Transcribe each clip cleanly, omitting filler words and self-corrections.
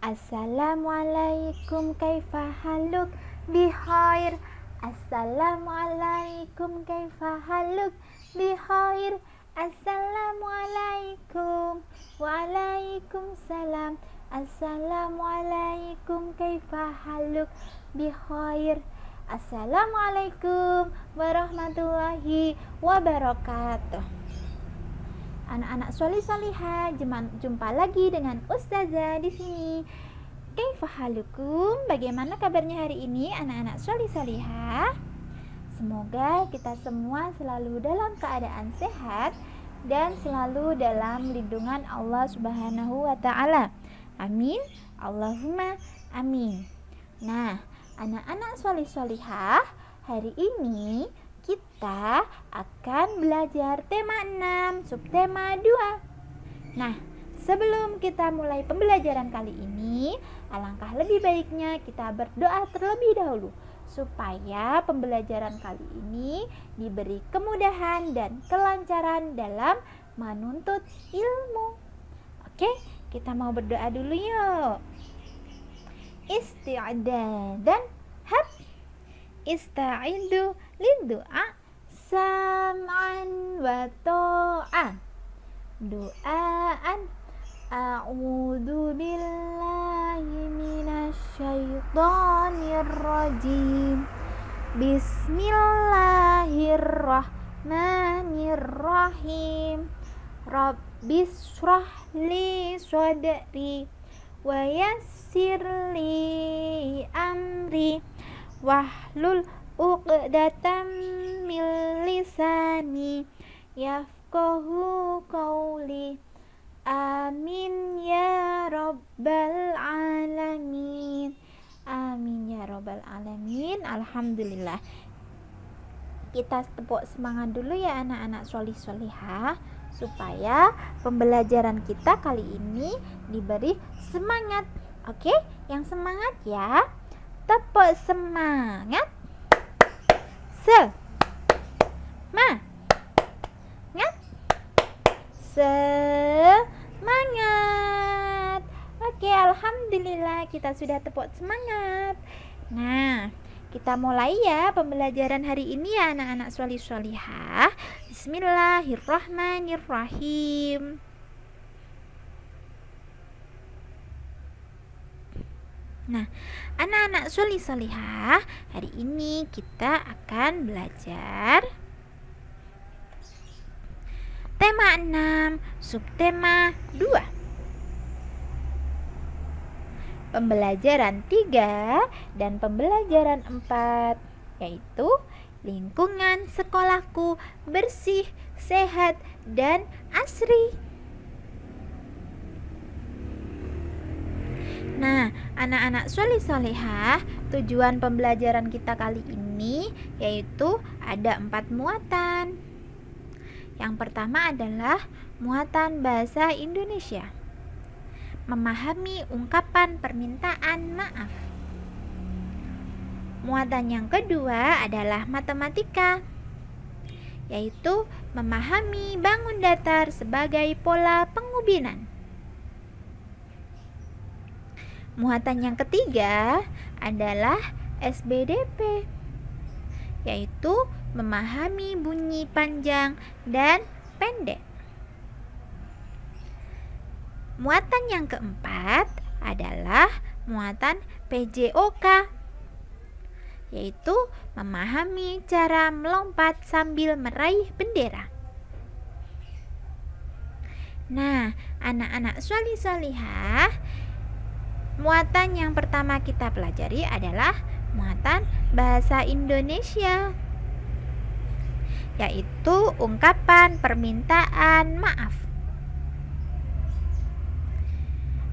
Assalamualaikum kaifa haluk bikhair. Assalamualaikum kaifa haluk bikhair. Assalamualaikum. Waalaikumsalam. Assalamualaikum kaifa haluk bikhair. Assalamualaikum warahmatullahi wabarakatuh. Anak-anak solih solihah, jumpa lagi dengan Ustazah di sini. Kaifa halukum? Bagaimana kabarnya hari ini, anak-anak solih solihah? Semoga kita semua selalu dalam keadaan sehat dan selalu dalam lindungan Allah Subhanahu wa Ta'ala. Amin. Allahumma amin. Nah, anak-anak solih solihah, hari ini kita akan belajar tema 6, subtema 2. Nah, sebelum kita mulai pembelajaran kali ini, alangkah lebih baiknya kita berdoa terlebih dahulu supaya pembelajaran kali ini diberi kemudahan dan kelancaran dalam menuntut ilmu. Oke, kita mau berdoa dulu yuk. Isti'dadan hab. Ista'idu liddu'a sam'an wa ta'an. Du'aan. A'udhu billahi minasyaitonir rajim. Bismillahirrahmanirrahim. Rabbishrah li sadri wa yassir li amri wahlul uqdatam min lisani yafqahu qawli. Amin ya rabbal alamin. Amin ya rabbal alamin. Alhamdulillah. Kita tepuk semangat dulu ya anak-anak solih solihah, supaya pembelajaran kita kali ini diberi semangat. Oke, yang semangat ya. Tepuk semangat. Semangat. Semangat. Oke, alhamdulillah kita sudah tepuk semangat. Nah, kita mulai ya pembelajaran hari ini ya anak-anak solih solihah. Bismillahirrahmanirrahim. Nah, anak-anak solih solihah, hari ini kita akan belajar tema 6, subtema 2. Pembelajaran 3 dan pembelajaran 4, yaitu lingkungan sekolahku bersih, sehat, dan asri. Nah, anak-anak solih solihah, tujuan pembelajaran kita kali ini yaitu ada 4 muatan. Yang pertama adalah muatan bahasa Indonesia, memahami ungkapan permintaan maaf. Muatan yang kedua adalah matematika, yaitu memahami bangun datar sebagai pola pengubinan. Muatan yang ketiga adalah SBDP, yaitu memahami bunyi panjang dan pendek. Muatan yang keempat adalah muatan PJOK, yaitu memahami cara melompat sambil meraih bendera. Nah, anak-anak solih solihah, muatan yang pertama kita pelajari adalah muatan bahasa Indonesia, yaitu ungkapan permintaan maaf.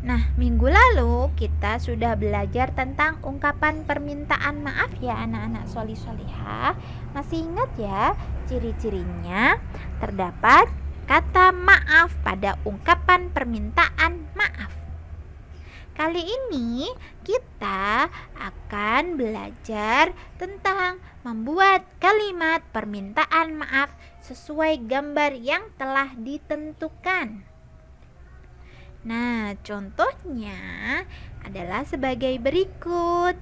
Nah, minggu lalu kita sudah belajar tentang ungkapan permintaan maaf ya anak-anak solih solihah. Masih ingat ya ciri-cirinya? Terdapat kata maaf pada ungkapan permintaan maaf. Kali ini kita akan belajar tentang membuat kalimat permintaan maaf sesuai gambar yang telah ditentukan. Nah, contohnya adalah sebagai berikut.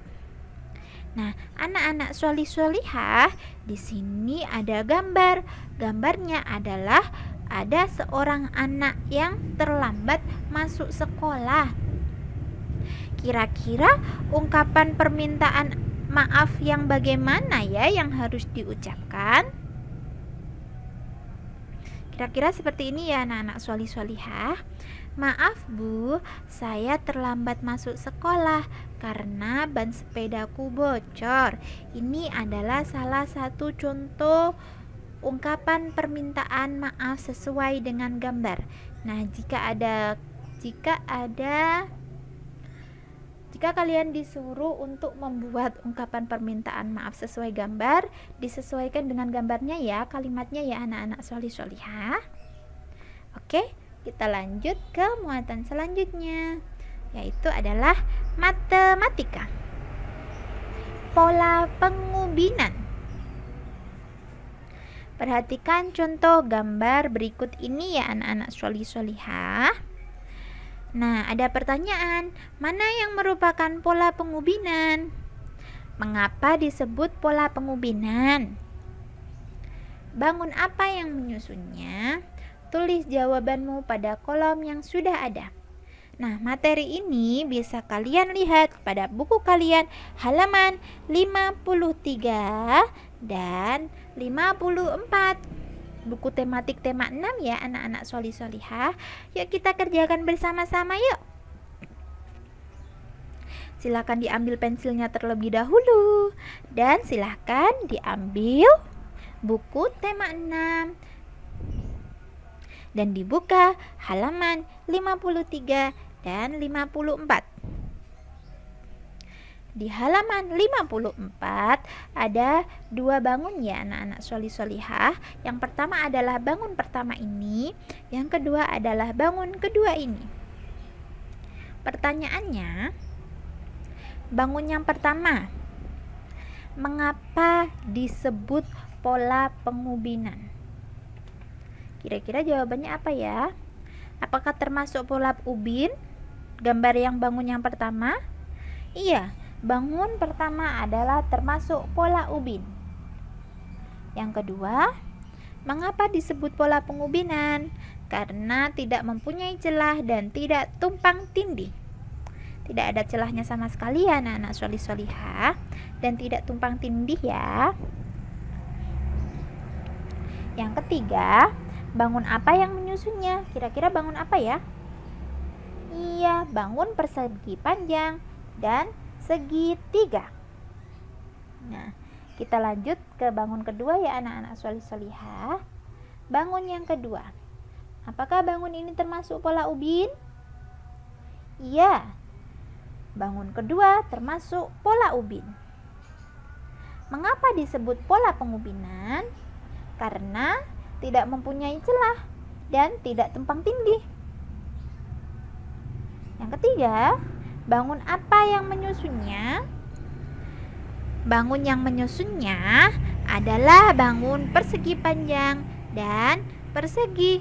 Nah, anak-anak solih-solihah, di sini ada gambar. Gambarnya adalah ada seorang anak yang terlambat masuk sekolah. Kira-kira ungkapan permintaan maaf yang bagaimana ya yang harus diucapkan? Kira-kira seperti ini ya anak-anak solih-solihah. Maaf Bu, saya terlambat masuk sekolah karena ban sepedaku bocor. Ini adalah salah satu contoh ungkapan permintaan maaf sesuai dengan gambar. Nah, jika kalian disuruh untuk membuat ungkapan permintaan maaf sesuai gambar, disesuaikan dengan gambarnya ya kalimatnya ya anak-anak solih-solihah. Oke, kita lanjut ke muatan selanjutnya, yaitu adalah matematika. Pola pengubinan. Perhatikan contoh gambar berikut ini ya anak-anak solih-solihah. Nah, ada pertanyaan, mana yang merupakan pola pengubinan? Mengapa disebut pola pengubinan? Bangun apa yang menyusunnya? Tulis jawabanmu pada kolom yang sudah ada. Nah, materi ini bisa kalian lihat pada buku kalian halaman 53 dan 54. Buku tematik tema 6 ya anak-anak solih-solihah. Yuk kita kerjakan bersama-sama yuk. Silakan diambil pensilnya terlebih dahulu dan silakan diambil buku tema 6 dan dibuka halaman 53 dan 54. Di halaman 54 ada dua bangun ya anak-anak solih-solihah. Yang pertama adalah bangun pertama ini, yang kedua adalah bangun kedua ini. Pertanyaannya, bangun yang pertama, mengapa disebut pola pengubinan? Kira-kira jawabannya apa ya? Apakah termasuk pola ubin? Gambar yang bangun yang pertama? Iya, bangun pertama adalah termasuk pola ubin. Yang kedua, mengapa disebut pola pengubinan? Karena tidak mempunyai celah dan tidak tumpang tindih. Tidak ada celahnya sama sekali ya anak-anak solih-solihah, dan tidak tumpang tindih ya. Yang ketiga, bangun apa yang menyusunnya? Kira-kira bangun apa ya? Iya, bangun persegi panjang dan segitiga. Nah, kita lanjut ke bangun kedua ya anak-anak solih-solihah. Bangun yang kedua. Apakah bangun ini termasuk pola ubin? Iya. Bangun kedua termasuk pola ubin. Mengapa disebut pola pengubinan? Karena tidak mempunyai celah dan tidak tumpang tindih. Yang ketiga, bangun apa yang menyusunnya? Bangun yang menyusunnya adalah bangun persegi panjang dan persegi.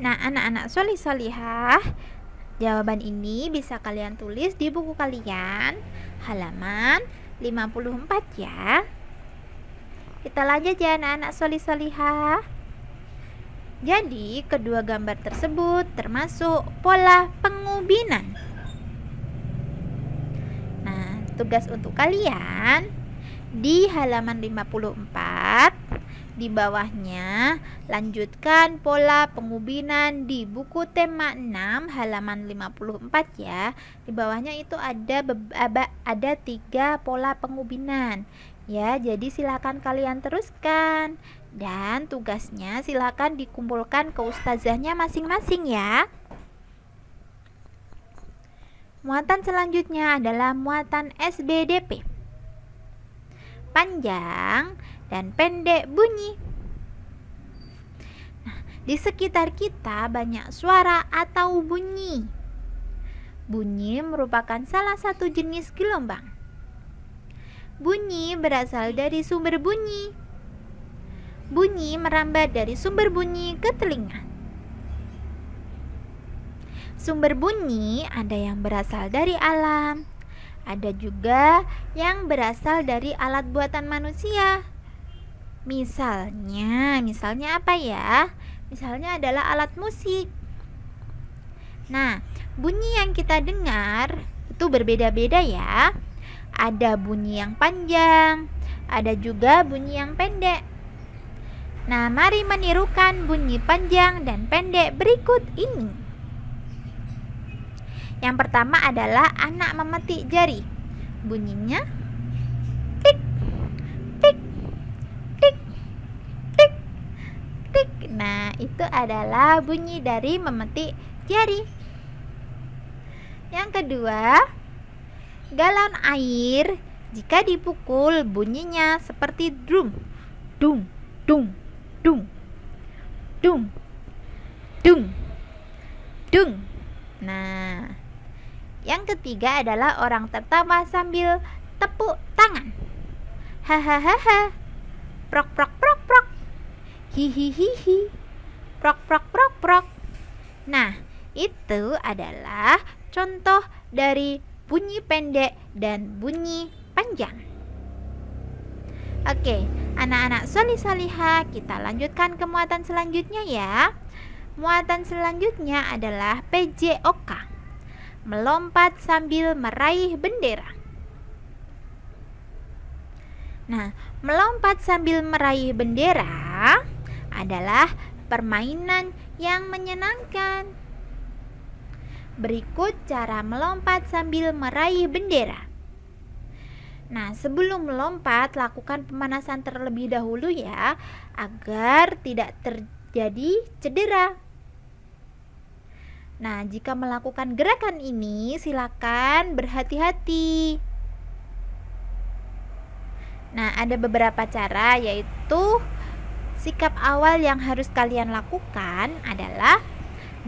Nah, anak-anak solih-solihah, jawaban ini bisa kalian tulis di buku kalian halaman 54 ya. Kita lanjut ya anak-anak solih-solihah. Jadi, kedua gambar tersebut termasuk pola pengubinan. Nah, tugas untuk kalian di halaman 54, di bawahnya lanjutkan pola pengubinan di buku tema 6 halaman 54 ya. Di bawahnya itu ada 3 pola pengubinan. Ya, jadi silakan kalian teruskan. Dan tugasnya silakan dikumpulkan ke ustazahnya masing-masing ya. Muatan selanjutnya adalah muatan SBDP. Panjang dan pendek bunyi. Nah, di sekitar kita banyak suara atau bunyi. Bunyi merupakan salah satu jenis gelombang. Bunyi berasal dari sumber bunyi. Bunyi merambat dari sumber bunyi ke telinga. Sumber bunyi ada yang berasal dari alam, ada juga yang berasal dari alat buatan manusia. Misalnya apa ya? Misalnya adalah alat musik. Nah, bunyi yang kita dengar itu berbeda-beda ya. Ada bunyi yang panjang, ada juga bunyi yang pendek. Nah, mari menirukan bunyi panjang dan pendek berikut ini. Yang pertama adalah anak memetik jari. Bunyinya tik, tik, tik, tik, tik. Nah, itu adalah bunyi dari memetik jari. Yang kedua, galon air jika dipukul bunyinya seperti drum. Dung, dung, dung, dung, dung, dung. Nah, yang ketiga adalah orang tertawa sambil tepuk tangan. Hahaha. Prok prok prok prok. Hihihihi. Prok prok prok prok. Nah, itu adalah contoh dari bunyi pendek dan bunyi panjang. Oke, anak-anak solih-solihah, kita lanjutkan ke muatan selanjutnya ya. Muatan selanjutnya adalah PJOK. Melompat sambil meraih bendera. Nah, melompat sambil meraih bendera adalah permainan yang menyenangkan. Berikut cara melompat sambil meraih bendera. Nah, sebelum melompat, lakukan pemanasan terlebih dahulu ya, agar tidak terjadi cedera. Nah, jika melakukan gerakan ini, silakan berhati-hati. Nah, ada beberapa cara, yaitu sikap awal yang harus kalian lakukan adalah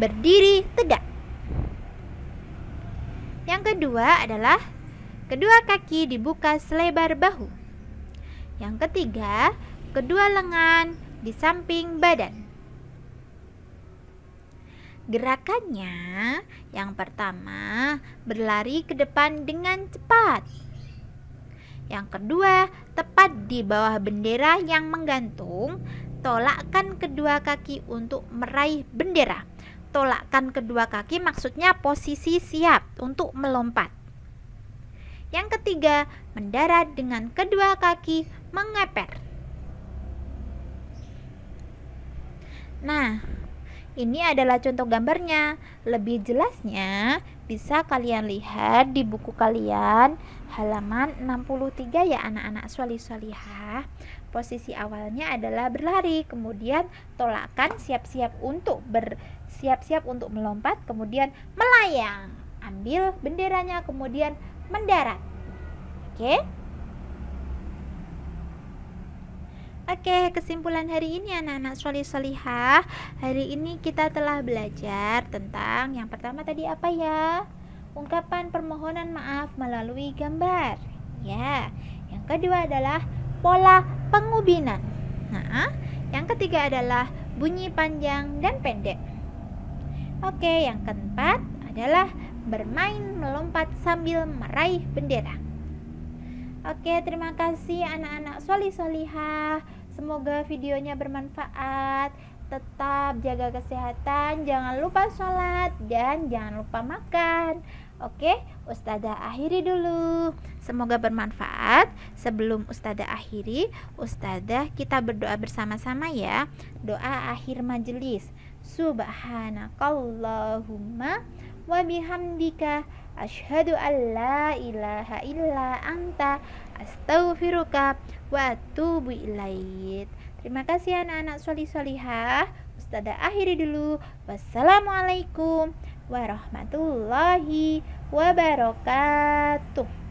berdiri tegak. Yang kedua adalah kedua kaki dibuka selebar bahu. Yang ketiga, kedua lengan di samping badan. Gerakannya, yang pertama, berlari ke depan dengan cepat. Yang kedua, tepat di bawah bendera yang menggantung, tolakkan kedua kaki untuk meraih bendera. Tolakkan kedua kaki maksudnya posisi siap untuk melompat. Yang ketiga, mendarat dengan kedua kaki mengeper. Nah, ini adalah contoh gambarnya. Lebih jelasnya bisa kalian lihat di buku kalian halaman 63 ya anak-anak solih-solihah. Posisi awalnya adalah berlari, kemudian tolakkan siap-siap untuk melompat, kemudian melayang. Ambil benderanya, kemudian mendarat. Oke, kesimpulan hari ini anak-anak solih-solihah. Hari ini kita telah belajar tentang yang pertama tadi apa ya? Ungkapan permohonan maaf melalui gambar. Ya. Yang kedua adalah pola pengubinan. Nah, yang ketiga adalah bunyi panjang dan pendek. Oke, yang keempat adalah bermain melompat sambil meraih bendera. Oke, terima kasih anak-anak solih-solihah. Semoga videonya bermanfaat. Tetap jaga kesehatan, jangan lupa sholat, dan jangan lupa makan. Oke, Ustazah akhiri dulu. Semoga bermanfaat. Sebelum Ustazah akhiri, Ustazah kita berdoa bersama-sama ya. Doa akhir majelis. Subhanakallahumma wa bihamdika asyhadu an la ilaha illa anta astaghfiruka wa atubu ilaik. Terima kasih anak-anak solih-solihah. Ustazah akhiri dulu. Wassalamualaikum warahmatullahi wabarakatuh.